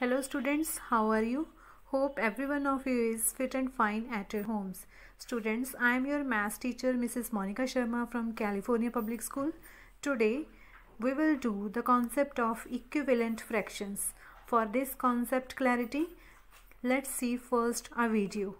Hello students, how are you? Hope every one of you is fit and fine at your homes. Students, I am your math teacher Mrs. Monica Sharma from California Public School. Today, we will do the concept of equivalent fractions. For this concept clarity, let's see first a video.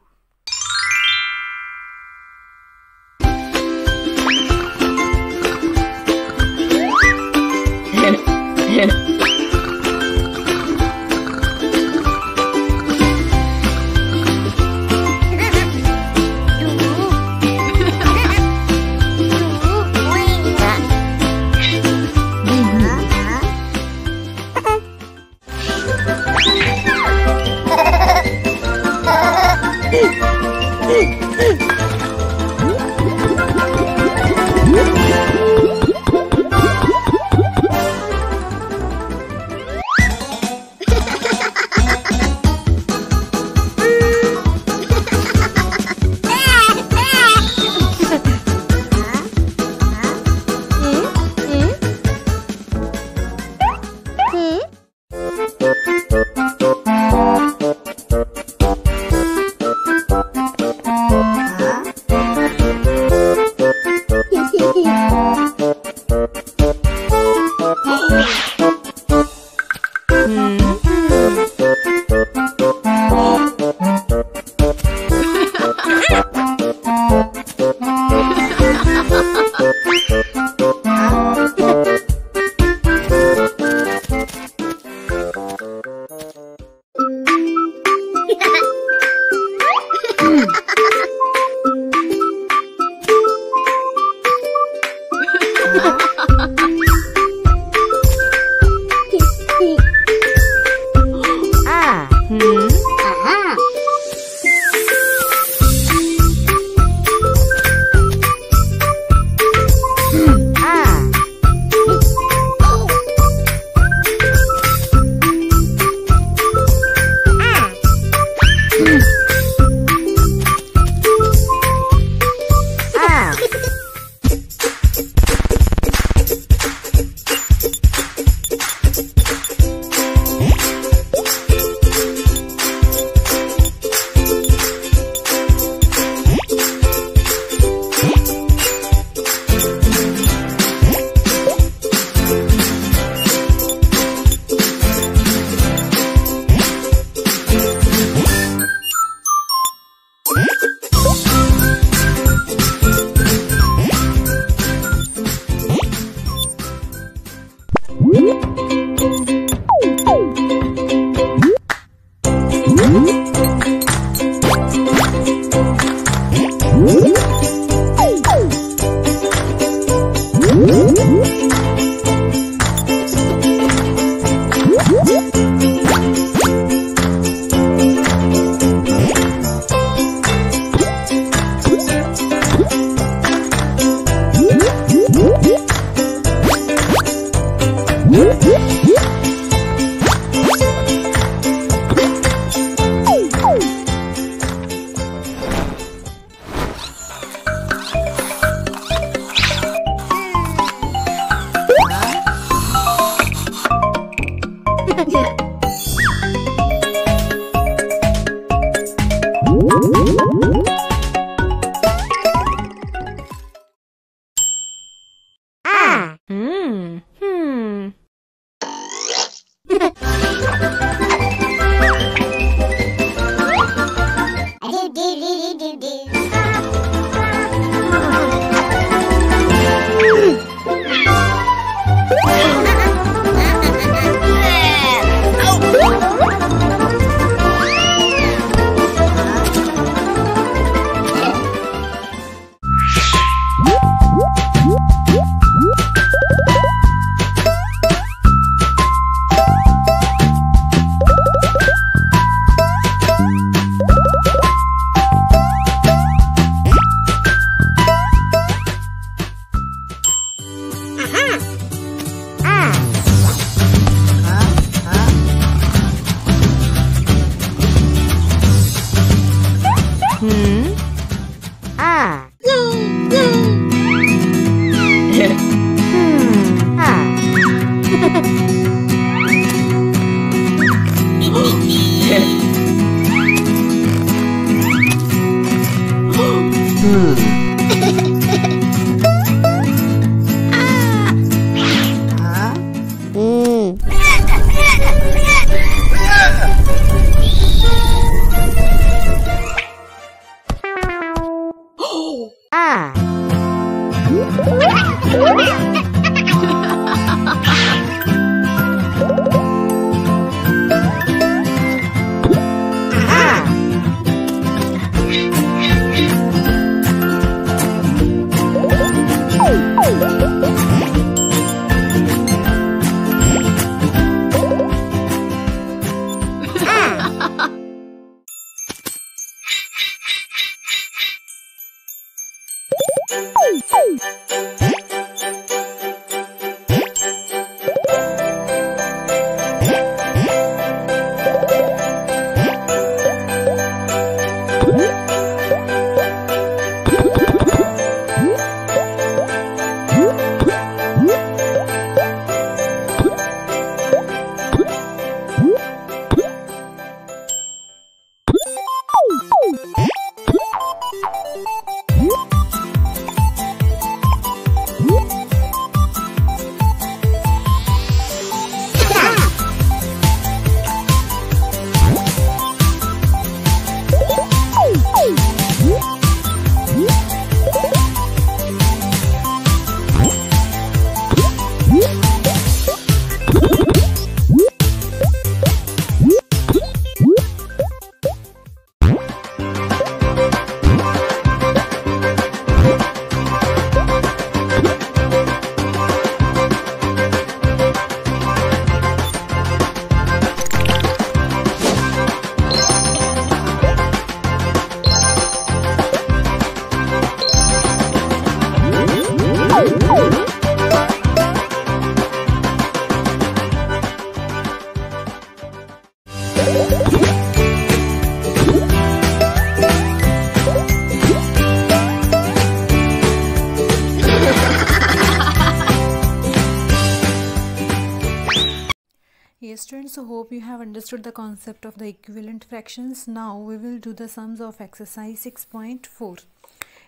Yes students, so hope you have understood the concept of the equivalent fractions. Now we will do the sums of exercise 6.4.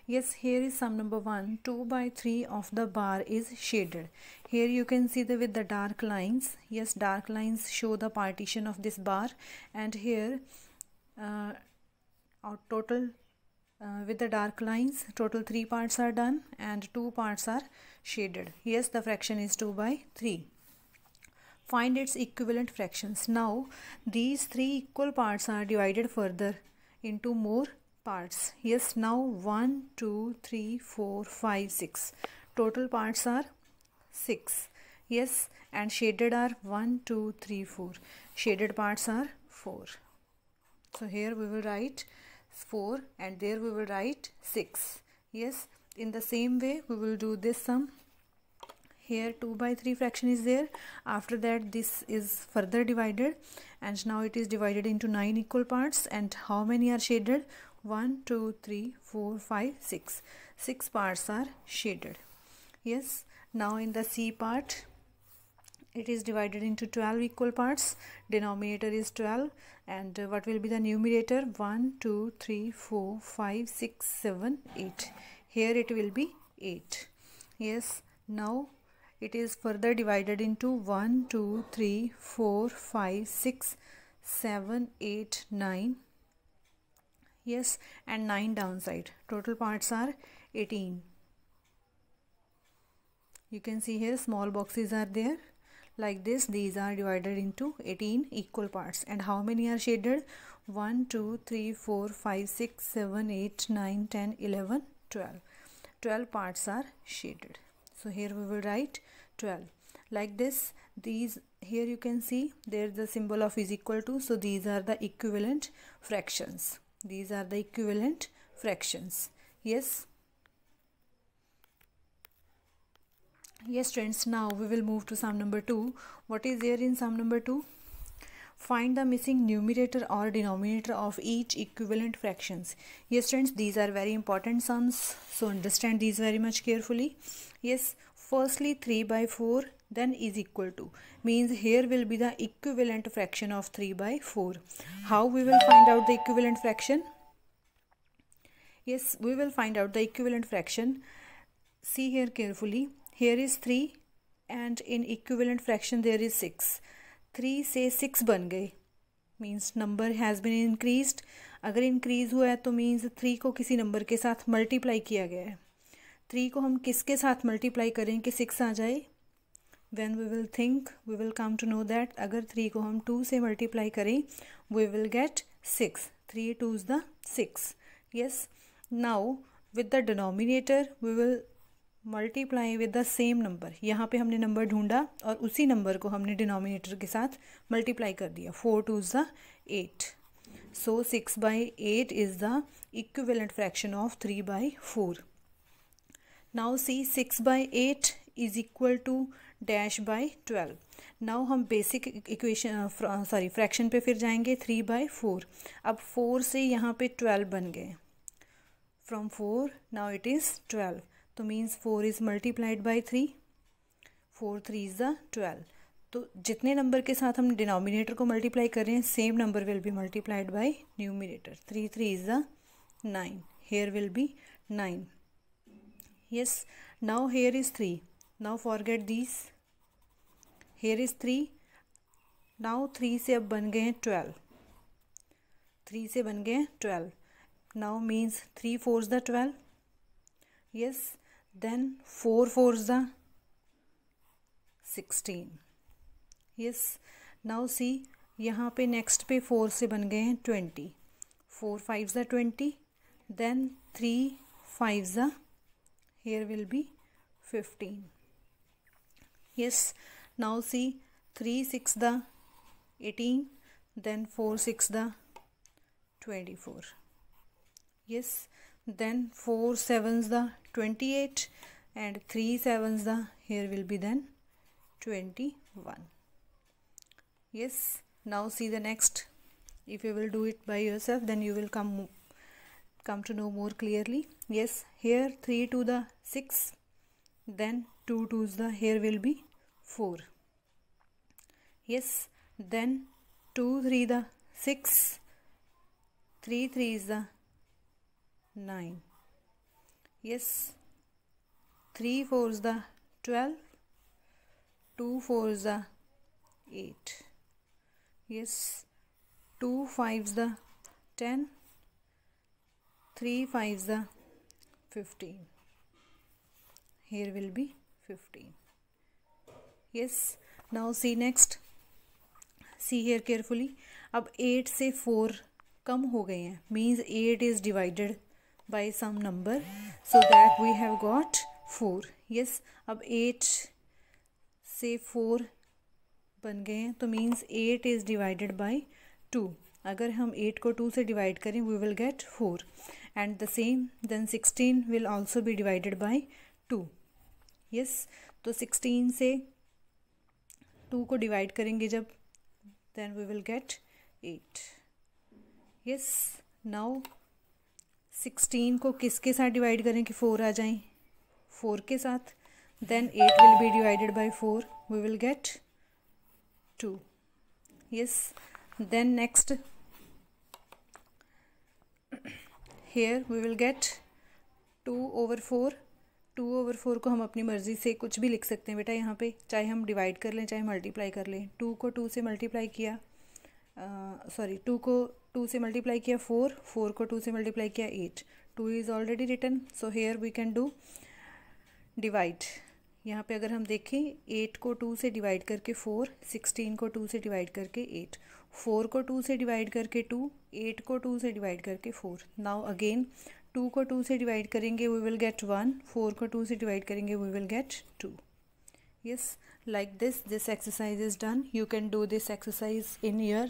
Yes, here is sum number 1. 2 by 3 of the bar is shaded. Here you can see with the dark lines. Yes, dark lines show the partition of this bar, and here our total with the dark lines, total 3 parts are done and 2 parts are shaded. Yes, the fraction is 2 by 3. Find its equivalent fractions. Now these 3 equal parts are divided further into more parts. Yes, now 1, 2, 3, 4, 5, 6. Total parts are 6. Yes, and shaded are 1, 2, 3, 4. Shaded parts are 4. So here we will write 4 and there we will write 6. Yes, in the same way we will do this sum. Here 2 by 3 fraction is there. After that this is further divided, and now it is divided into 9 equal parts. And how many are shaded? 1, 2, 3, 4, 5, 6. 6 parts are shaded. Yes, now in the C part it is divided into 12 equal parts. Denominator is 12, and what will be the numerator? 1, 2, 3, 4, 5, 6, 7, 8. Here it will be 8. Yes, now it is further divided into 1, 2, 3, 4, 5, 6, 7, 8, 9. Yes, and 9 downside. Total parts are 18. You can see here small boxes are there. Like this, these are divided into 18 equal parts. And how many are shaded? 1, 2, 3, 4, 5, 6, 7, 8, 9, 10, 11, 12. 12 parts are shaded. So here we will write 12. Like this, these here you can see there the symbol of is equal to. So these are the equivalent fractions. These are the equivalent fractions. Yes. Yes friends, now we will move to sum number 2. What is there in sum number 2? Find the missing numerator or denominator of each equivalent fractions. Yes friends, these are very important sums, so understand these very much carefully. Yes, firstly 3 by 4 then is equal to, means here will be the equivalent fraction of 3 by 4. How we will find out the equivalent fraction? Yes, we will find out the equivalent fraction. See here carefully. Here is 3 and in equivalent fraction there is 6. 3 से 6 बन गए, means number has been increased. अगर increase हुआ है तो means 3 को किसी number के साथ मल्टीप्लाई किया गया है। 3 को हम किसके साथ मल्टीप्लाई करें कि 6 आ जाए? When we will think, we will come to know that अगर 3 को हम 2 से मल्टीप्लाई करें we will get 6. 3 2s the 6. Yes. Now with the denominator we will multiply with the same number. यहाँ पे हमने नंबर ढूंढा और उसी नंबर को हमने डिनोमिनेटर के साथ मल्टीप्लाई कर दिया. 4 2s the 8. So 6/8 is the equivalent fraction of 3/4. Now see 6/8 is equal to dash by 12. Now हम बेसिक इक्वेशन फ्रैक्शन पे फिर जाएंगे. 3/4. अब 4 से यहाँ पे 12 बन गए. From 4 now it is 12. तो means 4 is multiplied by 3. 4 3 is the 12. तो जितने नंबर के साथ हम डिनोमिनेटर को मल्टीप्लाई कर रहे हैं same number will be multiplied by numerator. 3 3 is the 9. Here will be 9. Yes. Now here is 3. Now forget these. Here is 3. Now 3 से अब बन गए हैं 12. 3 से बन गए हैं 12. Now means 3 4s the 12. Yes. Then 4 4s the 16. Yes. Now see यहाँ पे next पे 4 से बन गए हैं 20. 4 5s the 20. Then 3 5s the, here will be 15. Yes. Now see 3 6 the 18. Then 4 6 the 24. Yes. Then 4 7s the 28 and 3 7s the, here will be then 21. Yes. Now see the next. If you will do it by yourself then you will come to know more clearly. Yes. Here 3 to the 6. Then 2 2s the, here will be 4. Yes. Then 2 3 the 6. 3 3 is the 9. Yes. 3 4 is the 12. 2 4 is the 8. Yes. 2 5 is the 10. 3 5 is the 15. Here will be 15. Yes. Now see next. See here carefully. अब 8 से 4 कम हो गए हैं, means 8 is divided by some number, so that we have got 4. Yes. अब 8 से 4 बन गए हैं तो means 8 is divided by 2. अगर हम 8 को 2 से डिवाइड करें we will get 4. And the same then 16 will also be divided by 2. Yes. तो 16 से 2 को डिवाइड करेंगे जब then we will get 8. Yes. Now 16 को किसके साथ डिवाइड करें कि 4 आ जाएं? 4 के साथ. Then 8 will be divided by 4. We will get 2. Yes. Then next here we will get 2/4. 2/4 को हम अपनी मर्ज़ी से कुछ भी लिख सकते हैं बेटा यहाँ पे, चाहे हम डिवाइड कर लें चाहे मल्टीप्लाई कर लें. 2 को 2 से मल्टीप्लाई किया 2 को 2 से मल्टीप्लाई किया 4. 4 को 2 से मल्टीप्लाई किया 8. 2 is already written. So here we can do divide. यहाँ पे अगर हम देखें 8 को 2 से डिवाइड करके 4, 16 को 2 से डिवाइड करके 8, 4 को 2 से डिवाइड करके 2, 8 को 2 से डिवाइड करके 4. नाउ अगेन 2 को 2 से डिवाइड करेंगे वी विल गेट 1. 4 को 2 से डिवाइड करेंगे we will get 2. Yes. Like this exercise is done. You can do this exercise in your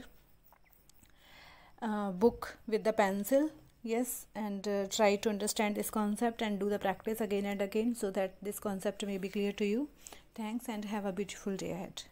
book with the pencil. Yes. And try to understand this concept and do the practice again and again so that this concept may be clear to you. Thanks and have a beautiful day ahead.